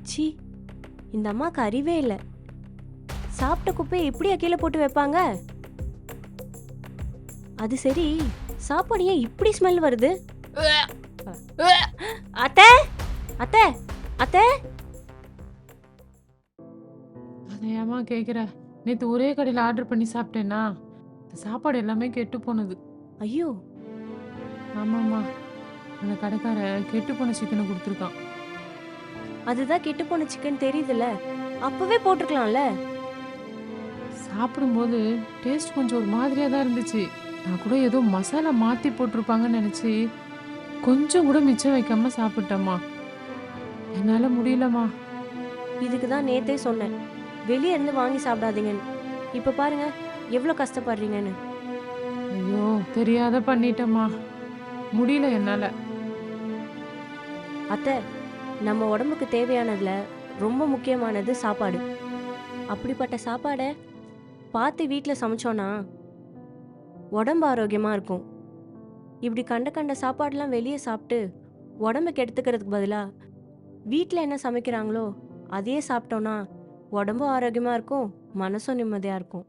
ச்சீ, இந்த அம்மாக்கு அறிவே இல்ல. சாப்பிட்ட குப்பையை இப்படியா கீழே போட்டு வைப்பாங்க? அது சரி, சாப்பாடு ஏன் இப்படி ஸ்மெல் வருது? அத்தை, அத்தை, அத்தை. அதை ஏம்மா கேட்குற? நேற்று ஒரே கடையில் ஆர்டர் பண்ணி சாப்பிட்டேன்னா இந்த சாப்பாடு எல்லாமே கெட்டு போனது. ஐயோ, ஆமாம்மா, அந்த கடைக்காரன் கெட்டு போன சிக்கனை கொடுத்துருக்கான். அதுதான் கெட்டு போன சிக்கன் தெரியுதுல்ல, அப்பவே போட்டிருக்கலாம்ல. சாப்பிடும்போது டேஸ்ட் கொஞ்சம் ஒரு மாதிரியாக தான் இருந்துச்சு. நான் கூட ஏதோ மசாலா மாற்றி போட்டிருப்பாங்கன்னு நினச்சி கொஞ்சம் கூட மிச்சம் வைக்காம சாப்பிட்டேம்மா. என்னால் முடியலம்மா. இதுக்கு தான் நேத்தே சொன்னேன், வெளியே இருந்து வாங்கி சாப்பிடாதீங்கன்னு. இப்ப பாருங்க எவ்வளோ கஷ்டப்படுறீங்கன்னு. ஐயோ, தெரியாத பண்ணிட்டேம்மா. முடியல என்னால். அத்தை, நம்ம உடம்புக்கு தேவையானதுல ரொம்ப முக்கியமானது சாப்பாடு. அப்படிப்பட்ட சாப்பாடை பார்த்து வீட்டில் சமைச்சோன்னா உடம்பு ஆரோக்கியமா இருக்கும். இப்படி கண்ட கண்ட சாப்பாடுலாம் வெளியே சாப்பிட்டு உடம்பை கெடுத்துக்கிறதுக்கு பதிலாக வீட்டில் என்ன சமைக்கிறாங்களோ அதையே சாப்பிட்டோன்னா உடம்பும் ஆரோக்கியமாக இருக்கும், மனசும் நிம்மதியாக இருக்கும்.